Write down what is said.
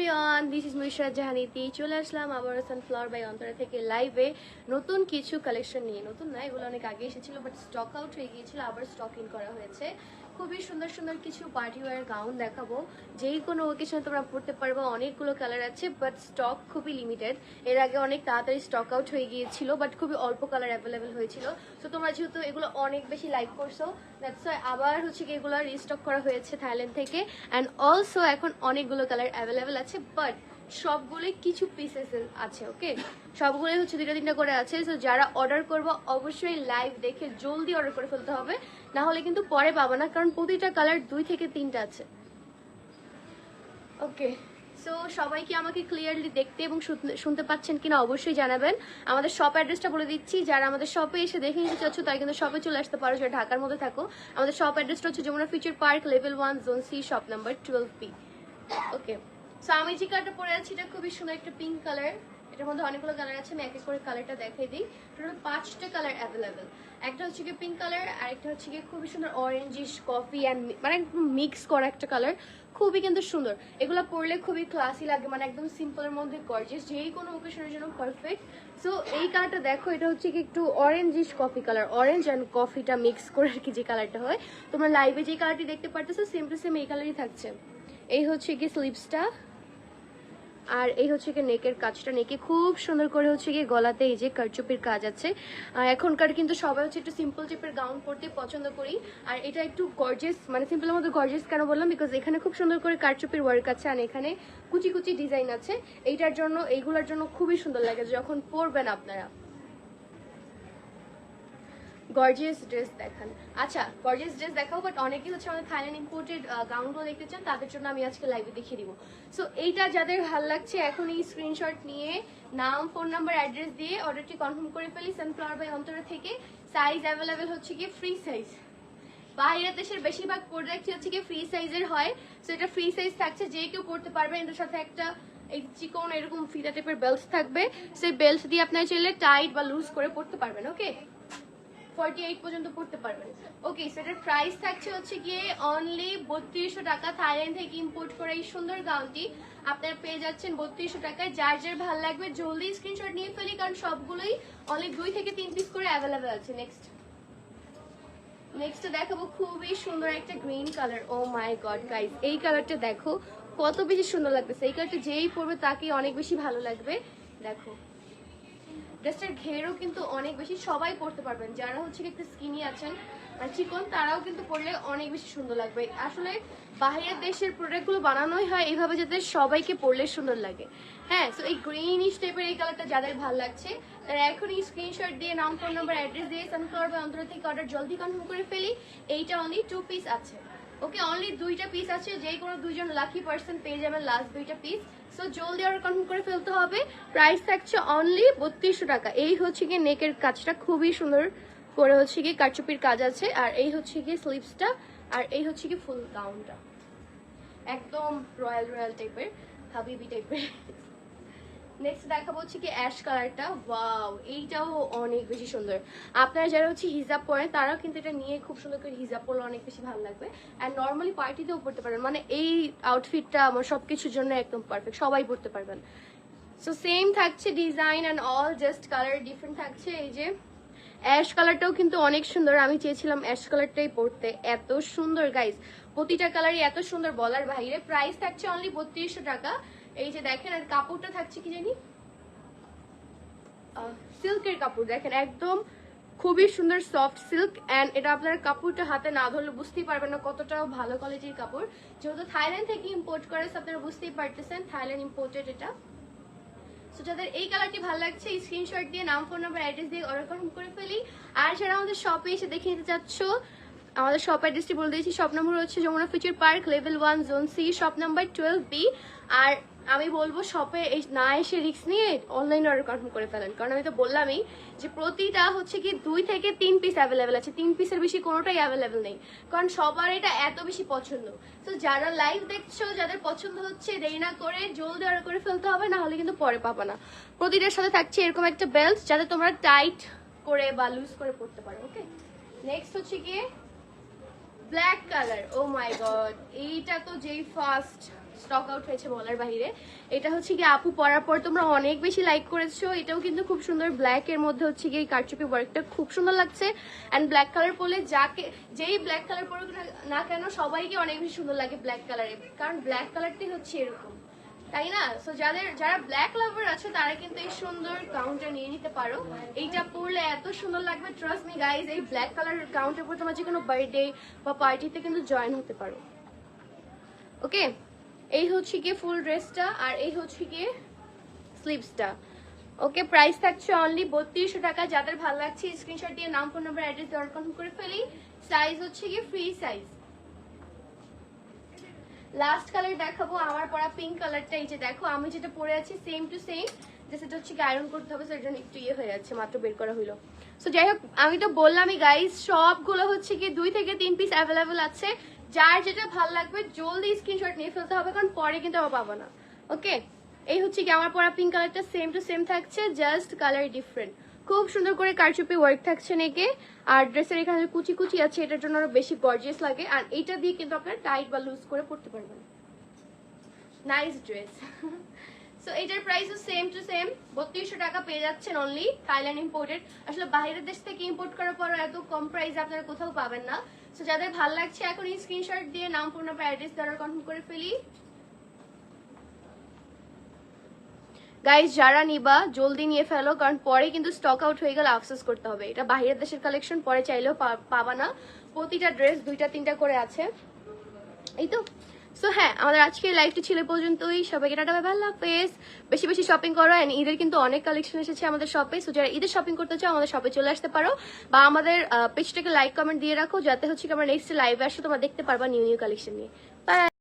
Everyone, this is Nusrat জাহানিতি। চলে আসলাম আবার সানফ্লাওয়ার বাই অন্তরা থেকে লাইভে নতুন কিছু কালেকশন নিয়ে। নতুন না, এগুলো অনেক আগে এসেছিল বাট স্টক আউট হয়ে গিয়েছিল, আবার স্টক ইন করা হয়েছে। খুবই সুন্দর সুন্দর কিছু পার্টি ওয়্যার গাউন দেখাবো, যেই কোনো ওকেশনে তোমরা পড়তে পারবো। অনেকগুলো কালার আছে বাট স্টক খুবই লিমিটেড। এর আগে অনেক তাড়াতাড়ি স্টক আউট হয়ে গিয়েছিল বাট খুবই অল্প কালার অ্যাভেলেবেল হয়েছিল। তো তোমরা যেহেতু এগুলো অনেক বেশি লাইক করছো, দ্যাটস ওয়াই আবার হচ্ছে কি এগুলো রিস্টক করা হয়েছে থাইল্যান্ড থেকে। অ্যান্ড অলসো এখন অনেকগুলো কালার অ্যাভেলেবেল আছে বাট সবগুলোই কিছু পিসেস আছে। ওকে, সবগুলোই হচ্ছে দুইটা তিনটা করে আছে। সো যারা অর্ডার করবো অবশ্যই লাইভ দেখে জলদি অর্ডার করে ফেলতে হবে, না হলে কিন্তু পরে পাবো না, কারণ প্রতিটা কালার 2 থেকে 3টা আছে। ওকে, সো সবাই কি আমাকে ক্লিয়ারলি দেখতে এবং শুনতে পাচ্ছেন কিনা অবশ্যই জানাবেন। আমাদের শপ অ্যাড্রেসটা বলে দিচ্ছি, যারা আমাদের শপে এসে দেখে নিতে চাচ্ছ তারা কিন্তু শপে চলে আসতে পারো, যারা ঢাকার মধ্যে থাকো। আমাদের শপ অ্যাড্রেসটা হচ্ছে Jamuna future park, level 1, zone C, shop number 12B। Okay, so আমি যে কালারটা পরে আছি এটা খুবই সুন্দর একটা পিঙ্ক কালার। এটার মধ্যে অনেকগুলো কালার আছে, আমি এক এক করে কালারটা দেখাই দিই। টোটাল 5টা কালার অ্যাভেলেবেল। একটা হচ্ছে কি পিঙ্ক কালার, আর একটা হচ্ছে কি খুবই সুন্দর অরেঞ্জিশ কফি অ্যান্ড মানে একদম মিক্স করা একটা কালার, খুবই কিন্তু সুন্দর। এগুলো পরলে খুবই ক্লাসি লাগে, মানে একদম সিম্পলের মধ্যে গর্জিয়াস, যেই কোনো ওকেশনের জন্য পারফেক্ট। সো এই কালারটা দেখো, এটা হচ্ছে কি একটু orangish coffee colour, orange and কফিটা মিক্স করে আর কি যে কালারটা হয়। তোমরা লাইভে যে কালারটি দেখতে পারতেছো সেম টু সেম এই কালারই থাকছে। এই হচ্ছে কি স্লিভসটা, আর এই হচ্ছে কি নেকের কাজটা। নেকে খুব সুন্দর করে হচ্ছে কি গলাতে এই যে কারচুপির কাজ আছে। এখনকার কিন্তু সবাই হচ্ছে একটু সিম্পল টাইপের গাউন পরতে পছন্দ করি, আর এটা একটু গর্জিয়াস, মানে সিম্পলের মধ্যে গর্জিয়াস কেন বললাম, বিকজ এখানে খুব সুন্দর করে কারচুপির ওয়ার্ক আছে আর এখানে কুচি কুচি ডিজাইন আছে। এইটার জন্য, এইগুলোর জন্য খুবই সুন্দর লাগে যখন পরবেন আপনারা। গর্জিয়াস ড্রেস দেখান। আচ্ছা, গর্জিয়াস ড্রেস দেখাও, বাট অনেকেই হচ্ছে আমাদের থাইল্যান্ড ইম্পোর্টেড গাউনগুলো দেখতে চান, তাদের জন্য আমি আজকে লাইভে দেখিয়ে দিব। সো এইটা যাদের ভালো লাগছে এখন এই স্ক্রিনশট নিয়ে নাম, ফোন নাম্বার, অ্যাড্রেস দিয়ে অর্ডারটি কনফার্ম করে ফেলি সানফ্লাওয়ার বাই অন্তরা থেকে। সাইজ অ্যাভেলেবেল হচ্ছে কি ফ্রি সাইজ। বাইরের দেশের বেশিরভাগ প্রোডাক্ট হচ্ছে কি ফ্রি সাইজের হয়। সো এটা ফ্রি সাইজ থাকছে, যে কেউ পড়তে পারবে। এটার সাথে একটা এই চিকন এরকম ফিতা টাইপের বেল্ট থাকবে, সেই বেল্ট দিয়ে আপনার চাইলে টাইট বা লুজ করে পড়তে পারবেন। ওকে, 48 পর্যন্ত পড়তে পারবেন। ওকে, সেটার প্রাইস থাকছে হচ্ছে গিয়ে অনলি 3200 টাকা। থাইল্যান্ড থেকে ইম্পোর্ট করে এই সুন্দর গাউনটি আপনারা পেয়ে যাচ্ছেন 3200 টাকায়। যার যার ভালো লাগবে জলদি স্ক্রিনশট নিয়ে ফেলি, কারণ সবগুলোই অনলি 2 থেকে 3 পিস করে অ্যাভেলেবেল আছে। নেক্সট দেখাবো খুবই সুন্দর একটা গ্রিন কালার। ও মাই গড গাইস, এই কালারটা দেখো কত বেশি সুন্দর লাগতেছে। এই কালারটা যেই পরবে তাকে অনেক বেশি ভালো লাগবে। দেখো ড্রেসটার ঘেরও কিন্তু অনেক বেশি, সবাই পরতে পারবেন। যারা হচ্ছে একটু স্কিনি আছেন আর চিকন, তারাও কিন্তু পরলে অনেক বেশি সুন্দর লাগবে। আসলে বাইরের দেশের প্রোডাক্টগুলো বানানোই হয় এইভাবে যাতে সবাইকে পরলে সুন্দর লাগে। হ্যাঁ, সো এই গ্রিনিশ টাইপের এই কালারটা যাদের ভালো লাগছে তারা এখনই স্ক্রিনশট দিয়ে নাম, ফোন নাম্বার, অ্যাড্রেস দিয়ে সানফ্লাওয়ার বাই অন্তরা থেকে অর্ডার জলদি কনফার্ম করে ফেলি। এইটা অনলি 2 পিস আছে। ওকে, অনলি 2টা পিস আছে, যে কোনো 2জন লাকি পার্সন পেয়ে যাবেন লাস্ট 2টা পিস। সো জলদি অর্ডার কনফার্ম করে ফেলতে হবে। প্রাইস থাকছে অনলি 3200 টাকা। এই হচ্ছে গিয়ে নেকের কাজটা খুবই সুন্দর করে হচ্ছে গিয়ে কারচুপির কাজ আছে, আর এই হচ্ছে গিয়ে স্লিভসটা, আর এই হচ্ছে গিয়ে ফুল গাউনটা একদম রয়্যাল রয়্যাল টাইপের, হাবিবি টাইপের। নেক্সট দেখাবো হচ্ছে কি অ্যাশ কালারটা। ওয়াও, এইটাও অনেক বেশি সুন্দর। আপনারা যারা হচ্ছে হিজাব পরেন তারাও কিন্তু এটা নিয়ে খুব সুন্দর করে হিজাব পরলে অনেক বেশি ভালো লাগবে। অ্যান্ড নর্মালি পার্টিতেও পরতে পারবেন, মানে এই আউটফিটটা আমার সবকিছুর জন্য একদম পারফেক্ট, সবাই পরতে পারবেন। সো সেম থাকছে design and all, just colour different থাকছে। এই যে অ্যাশ কালারটাও কিন্তু অনেক সুন্দর, আমি চেয়েছিলাম অ্যাশ কালারটাই পরতে, এত সুন্দর গাইস, প্রতিটা কালারই এত সুন্দর বলার বাইরে। প্রাইস থাকছে অনলি 3200 টাকা। এই যে দেখেন, আর কাপড়টা থাকছে কি জানি সিল্কের কাপড়, দেখেন একদম খুবই সুন্দর সফট সিল্ক। অ্যান্ড এটা আপনার কাপড়টা হাতে না ধরলে বুঝতেই পারবেন না কতটা ভালো কোয়ালিটির কাপড়, যেহেতু থাইল্যান্ড থেকে ইম্পোর্ট করে আপনারা বুঝতেই পারতেছেন থাইল্যান্ড ইম্পোর্টেড এটা। সো যাদের এই কালারটি ভালো লাগছে স্ক্রিনশট দিয়ে নাম, ফোন নাম্বার, অ্যাড্রেস দিয়ে অর্ডার কনফার্ম করে ফেলি। আর যারা আমাদের শপে এসে দেখে নিতে চাচ্ছ, আমাদের শপ অ্যাড্রেসটি বলে দিয়েছি। শপ নম্বর হচ্ছে Jamuna future park, level 1, zone C, shop number 12B। আর আমি বলবো শপে না এসে রিস্ক নিয়ে অনলাইন অর্ডার কনফার্ম করে ফেলেন, কারণ আমি তো বললামই যে প্রতিটা হচ্ছে কি 2 থেকে 3 পিস অ্যাভেলেবেল আছে। 3 পিসের বেশি কোনোটাই অ্যাভেলেবেল নেই, কারণ সবার এটা এত বেশি পছন্দ। তো যারা লাইভ দেখছো, যাদের পছন্দ হচ্ছে, দেরি না করে জলদি অর্ডার করে ফেলতে হবে, না হলে কিন্তু পরে পাবা না। প্রতিটার সাথে থাকছে এরকম একটা বেল্ট, যাতে তোমরা টাইট করে বা লুজ করে পড়তে পারো। ওকে, নেক্সট হচ্ছে গিয়ে ব্ল্যাক কালার। ও মাই গড, এইটা তো যেই ফার্স্ট স্টক আউট হয়েছে বলার বাইরে। এটা হচ্ছে কি আপু পরার পর তোমরা অনেক বেশি লাইক করেছো। এটাও কিন্তু খুব সুন্দর, ব্ল্যাক এর মধ্যে হচ্ছে কি কারচুপি ওয়ার্কটা খুব সুন্দর লাগছে। অ্যান্ড ব্ল্যাক কালার পরলে যেই ব্ল্যাক কালার পরুক না কেন সবাইকে অনেক বেশি সুন্দর লাগে ব্ল্যাক কালারে, কারণ ব্ল্যাক কালারটাই হচ্ছে এরকম, তাই না? সো যারা ব্ল্যাক লাভার আছে তারা কিন্তু এই সুন্দর গাউনটা নিয়ে নিতে পারো। এইটা পরলে এত সুন্দর লাগবে, ট্রাস্ট মি গাইজ। এই ব্ল্যাক কালার গাউনটা পরে তোমরা যে কোনো বার্থডে বা পার্টিতে কিন্তু জয়েন হতে পারো। ওকে, এই হচ্ছে গিয়ে ফুল ড্রেসটা, আর এই হচ্ছে গিয়ে স্লিভসটা। ওকে, প্রাইস থাকছে অনলি 3200 টাকা। যাদের ভালো লাগছে স্ক্রিনশট দিয়ে নাম, ফোন নাম্বার, অ্যাড্রেস দেওয়ার কনফার্ম করে ফেলি। সাইজ হচ্ছে গিয়ে ফ্রি সাইজ। লাস্ট কালার দেখাবো আমার পরা পিঙ্ক কালারটা। এই যে দেখো আমি যেটা পরে আছি সেম টু সেম, যে সেটা হচ্ছে কি আয়রন করতে হবে, সেটার জন্য একটু ইয়ে হয়ে যাচ্ছে, মাত্র বের করা হইলো। সো যাই হোক, আমি তো বললামই গাইস, সবগুলো হচ্ছে কি 2 থেকে 3 পিস অ্যাভেলেবেল আছে। যার যেটা ভালো লাগবে জলদি স্ক্রিনশট নিয়ে ফেলতে হবে, কারণ পরে কিন্তু আবার পাবো না। ওকে, এই হচ্ছে কি আমার পরা পিঙ্ক কালারটা, সেম টু সেম থাকছে, জাস্ট কালার ডিফারেন্ট। খুব সুন্দর করে কারচুপি ওয়ার্ক থাকছে নেকে, আর ড্রেসের এখানে কুচি কুচি আছে, এটার জন্য আরো বেশি গর্জিয়াস লাগে। আর এইটা দিয়ে কিন্তু আপনারা টাইট বা লুজ করে পড়তে পারবেন। Nice dress. সো এটার প্রাইসও সেম টু সেম, 3200 টাকা পেয়ে যাচ্ছেন অনলি, থাইল্যান্ড ইম্পোর্টেড। আসলে বাইরের দেশ থেকে ইম্পোর্ট করার পর এত কম প্রাইসে আপনারা কোথাও পাবেন না। সো যাদের ভালো লাগছে এখন এই স্ক্রিনশট দিয়ে নাম, ফোন নাম্বার, অ্যাড্রেস দ্বারা কনফার্ম করে ফেলি। গাইজ যারা নিবা জলদি নিয়ে ফেলো, কারণ পরে কিন্তু স্টক আউট হয়ে গেলে আফসোস করতে হবে। এটা বাইরের দেশের কালেকশন, পরে চাইলেও পাবা না। প্রতিটা ড্রেস 2টা 3টা করে আছে, এই তো। সো হ্যাঁ, আমাদের আজকের লাইভটি ছিল পর্যন্তই। সবাইকে টাটা, বাই বাই, আল্লাহ হাফেজ। বেশি বেশি শপিং করো। এন্ড ঈদের কিন্তু অনেক কালেকশন এসেছে আমাদের শপে। সো যারা ঈদের শপিং করতে চাও আমাদের শপে চলে আসতে পারো, বা আমাদের পেজটাকে লাইক কমেন্ট দিয়ে রাখো, যাতে হচ্ছে কি আমরা নেক্সট লাইভে আসলে তোমরা দেখতে পারবা নিউ নিউ কালেকশন নিয়ে। বাই।